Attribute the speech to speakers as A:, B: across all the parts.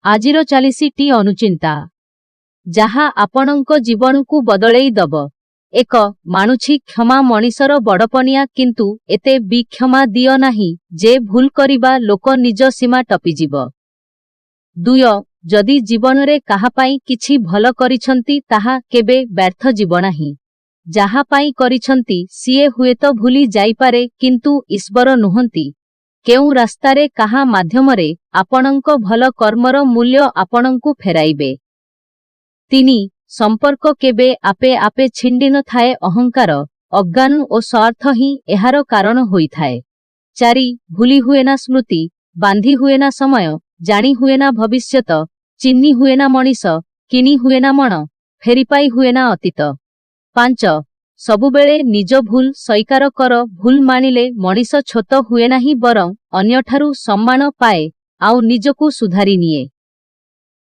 A: ଆଜିର ଚାଳିଶଟି ଅନୁଚିନ୍ତା ଯାହା ଆପଣଙ୍କ ଜୀବନକୁ ବଦଳେଇ ଦବ। 1. ମାନୁଛି କ୍ଷମା ମଣିଷର ବଡ଼ପଣିଆ, କିନ୍ତୁ ଏତେ ବି କ୍ଷମା ଦିଅ ନାହିଁ ଯେ ଭୁଲ କରିବା ଲୋକ ନିଜ ସୀମା ଟପିଯିବ। 2. ଯଦି ଜୀବନରେ କାହା ପାଇଁ କିଛି ଭଲ କରିଛନ୍ତି ତାହା କେବେ ବ୍ୟର୍ଥ ଯିବ ନାହିଁ। ଯାହା ପାଇଁ କରିଛନ୍ତି ସିଏ ହୁଏତ ଭୁଲି ଯାଇପାରେ, କିନ୍ତୁ ଈଶ୍ୱର ନୁହନ୍ତି। କେଉଁ ରାସ୍ତାରେ କାହା ମାଧ୍ୟମରେ ଆପଣଙ୍କ ଭଲ କର୍ମର ମୂଲ୍ୟ ଆପଣଙ୍କୁ ଫେରାଇବେ। 3. ସମ୍ପର୍କ କେବେ ଆପେ ଆପେ ଛିଣ୍ଡି ନଥାଏ। ଅହଙ୍କାର, ଅଜ୍ଞାନ ଓ ସ୍ୱାର୍ଥ ହିଁ ଏହାର କାରଣ ହୋଇଥାଏ। 4. ଭୁଲି ହୁଏନା ସ୍ମୃତି, ବାନ୍ଧି ହୁଏନା ସମୟ, ଜାଣି ହୁଏନା ଭବିଷ୍ୟତ, ଚିହ୍ନି ହୁଏନା ମଣିଷ, କିଣି ହୁଏନା ମନ, ଫେରିପାଇ ହୁଏନା ଅତୀତ। 5. ସବୁବେଳେ ନିଜ ଭୁଲ ସ୍ୱୀକାର କର। ଭୁଲ ମାନିଲେ ମଣିଷ ଛୋଟ ହୁଏ ନାହିଁ, ବରଂ ଅନ୍ୟଠାରୁ ସମ୍ମାନ ପାଏ ଆଉ ନିଜକୁ ସୁଧାରି ନିଏ।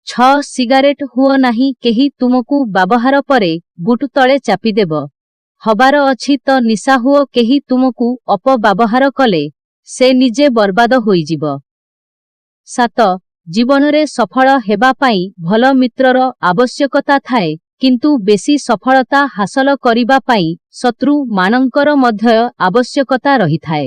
A: 6. ସିଗାରେଟ ହୁଅ ନାହିଁ। କେହି ତୁମକୁ ବ୍ୟବହାର ପରେ ବୁଟ ତଳେ ଚାପିଦେବ। ହବାର ଅଛି ତ ନିଶା ହୁଅ। କେହି ତୁମକୁ ଅପବ୍ୟବହାର କଲେ ସେ ନିଜେ ବର୍ବାଦ ହୋଇଯିବ। 7. ଜୀବନରେ ସଫଳ ହେବା ପାଇଁ ଭଲ ମିତ୍ରର ଆବଶ୍ୟକତା ଥାଏ, କିନ୍ତୁ ବେଶୀ ସଫଳତା ହାସଲ କରିବା ପାଇଁ ଶତ୍ରୁମାନଙ୍କର ମଧ୍ୟ ଆବଶ୍ୟକତା ରହିଥାଏ।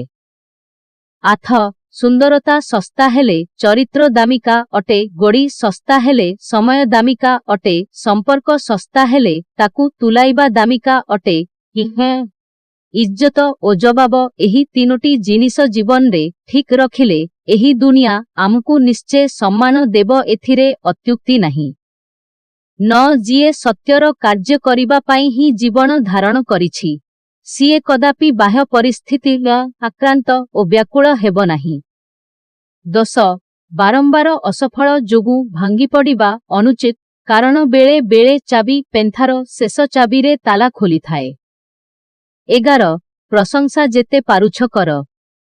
A: 8. ସୁନ୍ଦରତା ଶସ୍ତା ହେଲେ ଚରିତ୍ର ଦାମିକା ଅଟେ। ଗୋଡ଼ି ଶସ୍ତା ହେଲେ ସମୟ ଦାମିକା ଅଟେ। ସମ୍ପର୍କ ଶସ୍ତା ହେଲେ ତାକୁ ତୁଲାଇବା ଦାମିକା ଅଟେ। ଇଜ୍ଜତ ଓ ଜବାବ, ଏହି ତିନୋଟି ଜିନିଷ ଜୀବନରେ ଠିକ୍ ରଖିଲେ ଏହି ଦୁନିଆ ଆମକୁ ନିଶ୍ଚେ ସମ୍ମାନ ଦେବ, ଏଥିରେ ଅତ୍ୟୁକ୍ତି ନାହିଁ। 9. ଯିଏ ସତ୍ୟର କାର୍ଯ୍ୟ କରିବା ପାଇଁ ହିଁ ଜୀବନ ଧାରଣ କରିଛି, ସିଏ କଦାପି ବାହ୍ୟ ପରିସ୍ଥିତିର ଆକ୍ରାନ୍ତ ଓ ବ୍ୟାକୁଳ ହେବ ନାହିଁ। 10. ବାରମ୍ବାର ଅସଫଳ ଯୋଗୁଁ ଭାଙ୍ଗିପଡ଼ିବା ଅନୁଚିତ, କାରଣ ବେଳେ ବେଳେ ଚାବି ପେନ୍ଥାର ଶେଷ ଚାବିରେ ତାଲା ଖୋଲିଥାଏ। 11. ପ୍ରଶଂସା ଯେତେ ପାରୁଛ କର,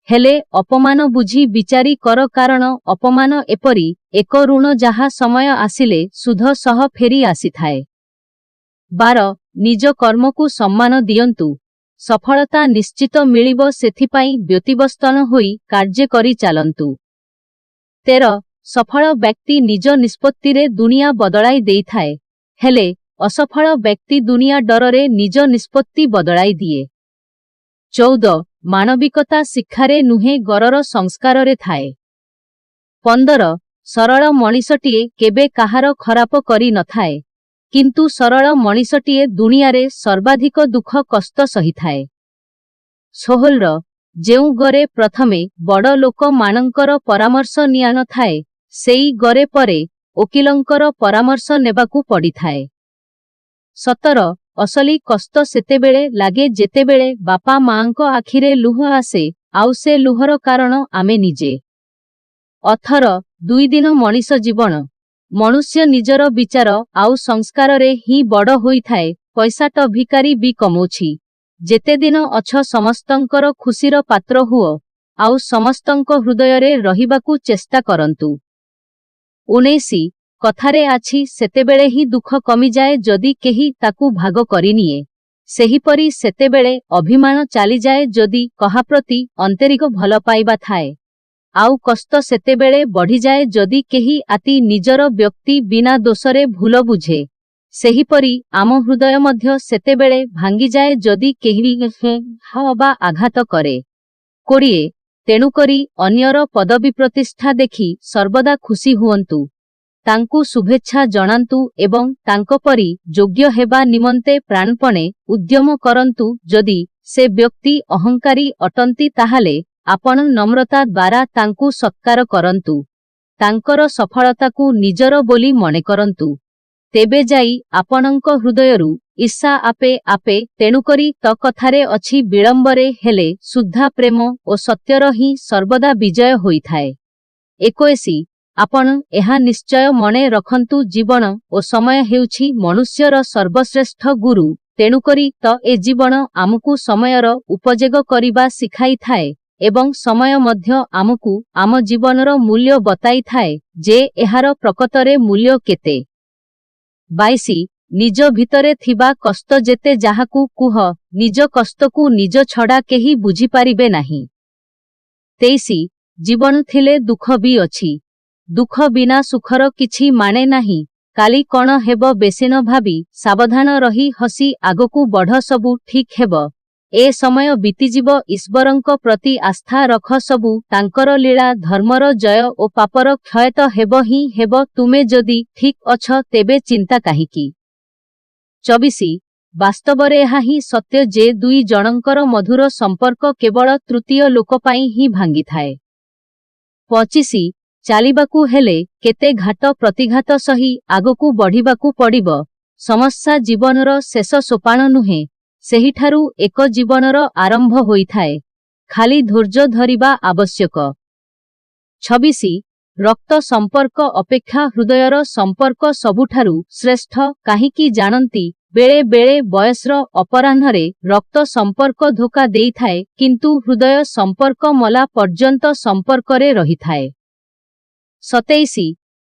A: ହେଲେ ଅପମାନ ବୁଝି ବିଚାରି କର, କାରଣ ଅପମାନ ଏପରି ଏକ ଋଣ ଯାହା ସମୟ ଆସିଲେ ସୁଧ ସହ ଫେରି ଆସିଥାଏ। 12. ନିଜ କର୍ମକୁ ସମ୍ମାନ ଦିଅନ୍ତୁ। ସଫଳତା ନିଶ୍ଚିତ ମିଳିବ, ସେଥିପାଇଁ ବ୍ୟତିବ୍ୟସ୍ତ ହୋଇ କାର୍ଯ୍ୟ କରି ଚାଲନ୍ତୁ। 13. ସଫଳ ବ୍ୟକ୍ତି ନିଜ ନିଷ୍ପତ୍ତିରେ ଦୁନିଆ ବଦଳାଇ ଦେଇଥାଏ, ହେଲେ ଅସଫଳ ବ୍ୟକ୍ତି ଦୁନିଆ ଡରରେ ନିଜ ନିଷ୍ପତ୍ତି ବଦଳାଇ ଦିଏ। 14. ମାନବିକତା ଶିକ୍ଷାରେ ନୁହେଁ, ଗରର ସଂସ୍କାରରେ ଥାଏ। 15. ସରଳ ମଣିଷଟିଏ କେବେ କାହାର ଖରାପ କରି ନଥାଏ, କିନ୍ତୁ ସରଳ ମଣିଷଟିଏ ଦୁନିଆରେ ସର୍ବାଧିକ ଦୁଃଖ କଷ୍ଟ ସହିଥାଏ। 16. ଯେଉଁ ଘରେ ପ୍ରଥମେ ବଡ଼ ଲୋକମାନଙ୍କର ପରାମର୍ଶ ନିଆନଥାଏ, ସେଇ ଘରେ ପରେ ଓକିଲଙ୍କର ପରାମର୍ଶ ନେବାକୁ ପଡ଼ିଥାଏ। 17. ଅସଲି କଷ୍ଟ ସେତେବେଳେ ଲାଗେ ଯେତେବେଳେ ବାପା ମାଙ୍କ ଆଖିରେ ଲୁହ ଆସେ, ଆଉ ସେ ଲୁହର କାରଣ ଆମେ ନିଜେ। 18. 2 ଦିନ ମଣିଷ ଜୀବନ। ମନୁଷ୍ୟ ନିଜର ବିଚାର ଆଉ ସଂସ୍କାରରେ ହିଁ ବଡ଼ ହୋଇଥାଏ। ପଇସାଟ ଭିକାରୀ ବି କମଉଛି। ଯେତେ ଦିନ ଅଛ ସମସ୍ତଙ୍କର ଖୁସିର ପାତ୍ର ହୁଅ, ଆଉ ସମସ୍ତଙ୍କ ହୃଦୟରେ ରହିବାକୁ ଚେଷ୍ଟା କରନ୍ତୁ। 19. କଥାରେ ଅଛି, ସେତେବେଳେ ହିଁ ଦୁଃଖ କମିଯାଏ ଯଦି କେହି ତାକୁ ଭାଗ କରିନିଏ। ସେହିପରି ସେତେବେଳେ ଅଭିମାନ ଚାଲିଯାଏ ଯଦି କାହାପ୍ରତି ଆନ୍ତରିକ ଭଲ ପାଇବା ଥାଏ, ଆଉ କଷ୍ଟ ସେତେବେଳେ ବଢ଼ିଯାଏ ଯଦି କେହି ଅତି ନିଜର ବ୍ୟକ୍ତି ବିନା ଦୋଷରେ ଭୁଲ ବୁଝେ। ସେହିପରି ଆମ ହୃଦୟ ମଧ୍ୟ ସେତେବେଳେ ଭାଙ୍ଗିଯାଏ ଯଦି କେହି ବା ଆଘାତ କରେ। 20. ତେଣୁକରି ଅନ୍ୟର ପଦବୀ ପ୍ରତିଷ୍ଠା ଦେଖି ସର୍ବଦା ଖୁସି ହୁଅନ୍ତୁ, ତାଙ୍କୁ ଶୁଭେଚ୍ଛା ଜଣାନ୍ତୁ ଏବଂ ତାଙ୍କ ପରି ଯୋଗ୍ୟ ହେବା ନିମନ୍ତେ ପ୍ରାଣପଣେ ଉଦ୍ୟମ କରନ୍ତୁ। ଯଦି ସେ ବ୍ୟକ୍ତି ଅହଙ୍କାରୀ ଅଟନ୍ତି, ତାହେଲେ ଆପଣ ନମ୍ରତା ଦ୍ୱାରା ତାଙ୍କୁ ସତ୍କାର କରନ୍ତୁ, ତାଙ୍କର ସଫଳତାକୁ ନିଜର ବୋଲି ମନେ କରନ୍ତୁ। ତେବେ ଯାଇ ଆପଣଙ୍କ ହୃଦୟରୁ ଈର୍ଷା ଆପେ ଆପେ। ତେଣୁକରି ତ କଥାରେ ଅଛି, ବିଳମ୍ବରେ ହେଲେ ସୁଦ୍ଧା ପ୍ରେମ ଓ ସତ୍ୟର ହିଁ ସର୍ବଦା ବିଜୟ ହୋଇଥାଏ। 21. ଆପଣ ଏହା ନିଶ୍ଚୟ ମନେ ରଖନ୍ତୁ, ଜୀବନ ଓ ସମୟ ହେଉଛି ମନୁଷ୍ୟର ସର୍ବଶ୍ରେଷ୍ଠ ଗୁରୁ। ତେଣୁକରି ତ ଏ ଜୀବନ ଆମକୁ ସମୟର ଉପଯୋଗ କରିବା ଶିଖାଇଥାଏ ଏବଂ ସମୟ ମଧ୍ୟ ଆମକୁ ଆମ ଜୀବନର ମୂଲ୍ୟ ବତାଇଥାଏ ଯେ ଏହାର ପ୍ରକୃତରେ ମୂଲ୍ୟ କେତେ। 22. ନିଜ ଭିତରେ ଥିବା କଷ୍ଟ ଯେତେ ଯାହାକୁ କୁହ, ନିଜ କଷ୍ଟକୁ ନିଜ ଛଡ଼ା କେହି ବୁଝିପାରିବେ ନାହିଁ। 23. ଜୀବନ ଥିଲେ ଦୁଃଖ ବି ଅଛି, ଦୁଃଖ ବିନା ସୁଖର କିଛି ମାନେ ନାହିଁ। କାଲି କଣ ହେବ ବେଶୀ ନ ଭାବି ସାବଧାନ ରହି ହସି ଆଗକୁ ବଢ଼ ସବୁ ଠିକ୍ ହେବ। ଏ ସମୟ ବିତିଯିବ ଈଶ୍ୱରଙ୍କ ପ୍ରତି ଆସ୍ଥା ରଖ ସବୁ ତାଙ୍କର ଲୀଳା ଧର୍ମର ଜୟ ଓ ପାପର କ୍ଷୟ ତ ହେବ ହିଁ ହେବ ତୁମେ ଯଦି ଠିକ୍ ଅଛ ତେବେ ଚିନ୍ତା କାହିଁକି। 24 ବାସ୍ତବରେ ଏହା ହିଁ ସତ୍ୟ ଯେ ଦୁଇ ଜଣଙ୍କର ମଧୁର ସମ୍ପର୍କ କେବଳ ତୃତୀୟ ଲୋକ ପାଇଁ ହିଁ ଭାଙ୍ଗିଥାଏ। 25 ଚାଲିବାକୁ ହେଲେ କେତେ ଘାତ ପ୍ରତିଘାତ ସହି ଆଗକୁ ବଢ଼ିବାକୁ ପଡ଼ିବ। ସମସ୍ୟା ଜୀବନର ଶେଷ ସୋପାନ ନୁହେଁ, ସେହିଠାରୁ ଏକ ଜୀବନର ଆରମ୍ଭ ହୋଇଥାଏ। ଖାଲି ଧୈର୍ଯ୍ୟ ଧରିବା ଆବଶ୍ୟକ। 26 ରକ୍ତ ସମ୍ପର୍କ ଅପେକ୍ଷା ହୃଦୟର ସମ୍ପର୍କ ସବୁଠାରୁ ଶ୍ରେଷ୍ଠ କାହିଁକି ଜାଣନ୍ତି ବେଳେ ବେଳେ ବୟସର ଅପରାହ୍ନରେ ରକ୍ତ ସମ୍ପର୍କ ଧୋକା ଦେଇଥାଏ କିନ୍ତୁ ହୃଦୟ ସମ୍ପର୍କ ମଲା ପର୍ଯ୍ୟନ୍ତ ସମ୍ପର୍କରେ ରହିଥାଏ। 27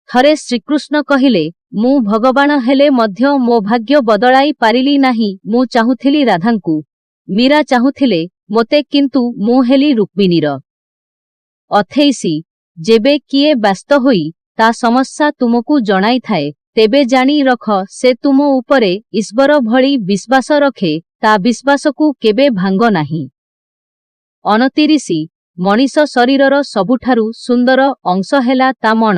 A: ଥରେ ଶ୍ରୀକୃଷ୍ଣ କହିଲେ ମୁଁ ଭଗବାନ ହେଲେ ମଧ୍ୟ ମୋ ଭାଗ୍ୟ ବଦଳାଇ ପାରିଲି ନାହିଁ ମୁଁ ଚାହୁଁଥିଲି ରାଧାଙ୍କୁ, ମୀରା ଚାହୁଁଥିଲେ ମୋତେ କିନ୍ତୁ ମୁଁ ହେଲି ରୁକ୍ମିଣୀର। 28 ଯେବେ କିଏ ବ୍ୟସ୍ତ ହୋଇ ତା ସମସ୍ୟା ତୁମକୁ ଜଣାଇଥାଏ ତେବେ ଜାଣି ରଖ ସେ ତୁମ ଉପରେ ଈଶ୍ୱର ଭଳି ବିଶ୍ୱାସ ରଖେ ତା ବିଶ୍ୱାସକୁ କେବେ ଭାଙ୍ଗ ନାହିଁ। 29 ମଣିଷ ଶରୀରର ସବୁଠାରୁ ସୁନ୍ଦର ଅଂଶ ହେଲା ତା ମନ।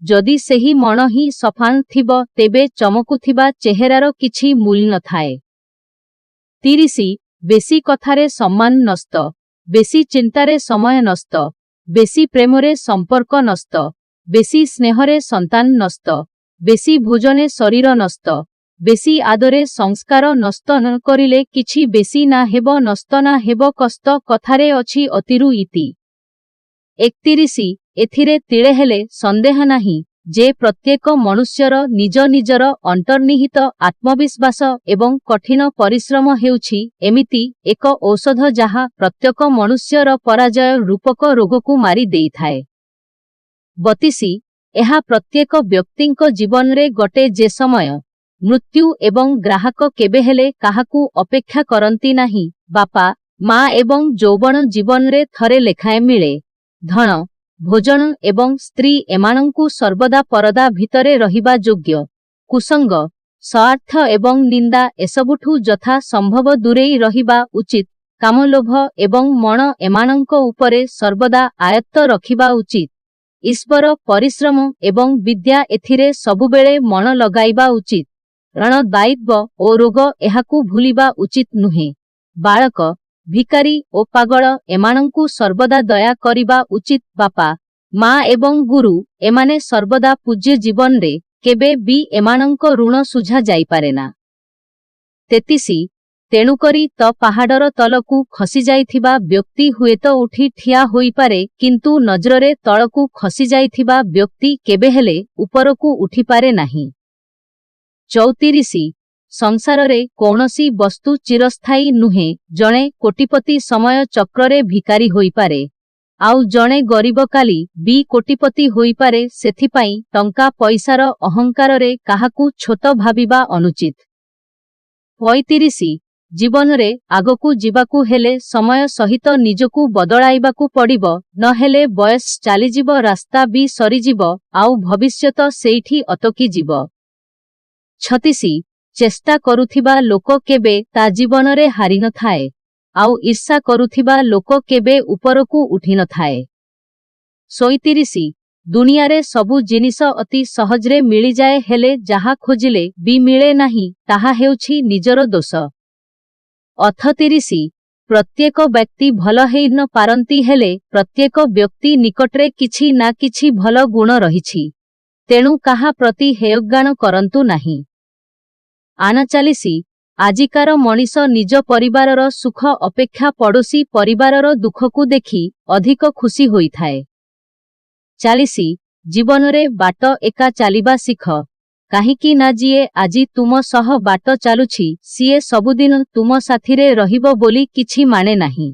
A: ଯଦି ସେହି ମନ ହିଁ ସଫା ଥିବ ତେବେ ଚମକୁଥିବା ଚେହେରାର କିଛି ମୂଲ୍ୟ ନଥାଏ। 30 ବେଶୀ କଥାରେ ସମ୍ମାନ ନଷ୍ଟ, ବେଶୀ ଚିନ୍ତାରେ ସମୟ ନଷ୍ଟ, ବେଶୀ ପ୍ରେମରେ ସମ୍ପର୍କ ନଷ୍ଟ, ବେଶୀ ସ୍ନେହରେ ସନ୍ତାନ ନଷ୍ଟ, ବେଶୀ ଭୋଜନେ ଶରୀର ନଷ୍ଟ, ବେଶୀ ଆଦରେ ସଂସ୍କାର ନଷ୍ଟ ନ କରିଲେ କିଛି ବେଶୀ ନା ହେବ ନଷ୍ଟ ନା ହେବ କଷ୍ଟ କଥାରେ ଅଛି ଅତିରୁ ଇତି। 31 ଏଥିରେ ତିଳେ ହେଲେ ସନ୍ଦେହ ନାହିଁ ଯେ ପ୍ରତ୍ୟେକ ମନୁଷ୍ୟର ନିଜ ନିଜର ଅନ୍ତର୍ନିହିତ ଆତ୍ମବିଶ୍ୱାସ ଏବଂ କଠିନ ପରିଶ୍ରମ ହେଉଛି ଏମିତି ଏକ ଔଷଧ ଯାହା ପ୍ରତ୍ୟେକ ମନୁଷ୍ୟର ପରାଜୟ ରୂପକ ରୋଗକୁ ମାରି ଦେଇଥାଏ। 32 ଏହା ପ୍ରତ୍ୟେକ ବ୍ୟକ୍ତିଙ୍କ ଜୀବନରେ ଘଟେ ଯେ ସମୟ ମୃତ୍ୟୁ ଏବଂ ଗ୍ରାହକ କେବେହେଲେ କାହାକୁ ଅପେକ୍ଷା କରନ୍ତି ନାହିଁ। ବାପା ମା ଏବଂ ଯୌବନ ଜୀବନରେ ଥରେ ଲେଖାଏଁ ମିଳେ। ଧନ ଭୋଜନ ଏବଂ ସ୍ତ୍ରୀ ଏମାନଙ୍କୁ ସର୍ବଦା ପରଦା ଭିତରେ ରହିବା ଯୋଗ୍ୟ। କୁସଙ୍ଗ ସ୍ୱାର୍ଥ ଏବଂ ନିନ୍ଦା ଏସବୁଠୁ ଯଥା ସମ୍ଭବ ଦୂରେଇ ରହିବା ଉଚିତ। କାମଲୋଭ ଏବଂ ମନ ଏମାନଙ୍କ ଉପରେ ସର୍ବଦା ଆୟତ୍ତ ରଖିବା ଉଚିତ। ଈଶ୍ୱର ପରିଶ୍ରମ ଏବଂ ବିଦ୍ୟା ଏଥିରେ ସବୁବେଳେ ମନ ଲଗାଇବା ଉଚିତ। ରଣ ଦାୟିତ୍ୱ ଓ ରୋଗ ଏହାକୁ ଭୁଲିବା ଉଚିତ ନୁହେଁ। ବାଳକ ଭିକାରୀ ଓ ପାଗଳ ଏମାନଙ୍କୁ ସର୍ବଦା ଦୟା କରିବା ଉଚିତ। ବାପା ମା ଏବଂ ଗୁରୁ ଏମାନେ ସର୍ବଦା ପୂଜ୍ୟ ଜୀବନରେ କେବେ ବି ଏମାନଙ୍କ ଋଣ ଶୁଝା ଯାଇପାରେନା। 33 ତେଣୁକରି ତ ପାହାଡ଼ର ତଳକୁ ଖସିଯାଇଥିବା ବ୍ୟକ୍ତି ହୁଏତ ଉଠି ଠିଆ ହୋଇପାରେ କିନ୍ତୁ ନଜରରେ ତଳକୁ ଖସିଯାଇଥିବା ବ୍ୟକ୍ତି କେବେହେଲେ ଉପରକୁ ଉଠିପାରେ ନାହିଁ। 34 ସଂସାରରେ କୌଣସି ବସ୍ତୁ ଚିରସ୍ଥାୟୀ ନୁହେଁ। ଜଣେ କୋଟିପତି ସମୟ ଚକ୍ରରେ ଭିକାରୀ ହୋଇପାରେ, ଆଉ ଜଣେ ଗରିବ କାଲି ବି କୋଟିପତି ହୋଇପାରେ ସେଥିପାଇଁ ଟଙ୍କା ପଇସାର ଅହଙ୍କାରରେ କାହାକୁ ଛୋଟ ଭାବିବା ଅନୁଚିତ। 35 ଜୀବନରେ ଆଗକୁ ଯିବାକୁ ହେଲେ ସମୟ ସହିତ ନିଜକୁ ବଦଳାଇବାକୁ ପଡ଼ିବ ନହେଲେ ବୟସ ଚାଲିଯିବ ରାସ୍ତା ବି ସରିଯିବ ଆଉ ଭବିଷ୍ୟତ ସେଇଠି ଅଟକିଯିବ। 36 ଚେଷ୍ଟା କରୁଥିବା ଲୋକ କେବେ ତା ଜୀବନରେ ହାରିନଥାଏ, ଆଉ ଈର୍ଷା କରୁଥିବା ଲୋକ କେବେ ଉପରକୁ ଉଠିନଥାଏ। 37 ଦୁନିଆରେ ସବୁ ଜିନିଷ ଅତି ସହଜରେ ମିଳିଯାଏ ହେଲେ ଯାହା ଖୋଜିଲେ ବି ମିଳେ ନାହିଁ ତାହା ହେଉଛି ନିଜର ଦୋଷ। 38 ପ୍ରତ୍ୟେକ ବ୍ୟକ୍ତି ଭଲ ହେଇ ନ ପାରନ୍ତି ହେଲେ ପ୍ରତ୍ୟେକ ବ୍ୟକ୍ତି ନିକଟରେ କିଛି ନା କିଛି ଭଲ ଗୁଣ ରହିଛି, ତେଣୁ କାହା ପ୍ରତି ହେୟଜ୍ଞାନ କରନ୍ତୁ ନାହିଁ। 39 ଆଜିକାର ମଣିଷ ନିଜ ପରିବାରର ସୁଖ ଅପେକ୍ଷା ପଡ଼ୋଶୀ ପରିବାରର ଦୁଃଖକୁ ଦେଖି ଅଧିକ ଖୁସି ହୋଇଥାଏ। 40 ଜୀବନରେ ବାଟ ଏକା ଚାଲିବା ଶିଖ, କାହିଁକି ନା ଯିଏ ଆଜି ତୁମ ସହ ବାଟ ଚାଲୁଛି ସିଏ ସବୁଦିନ ତୁମ ସାଥିରେ ରହିବ ବୋଲି କିଛି ମାନେ ନାହିଁ।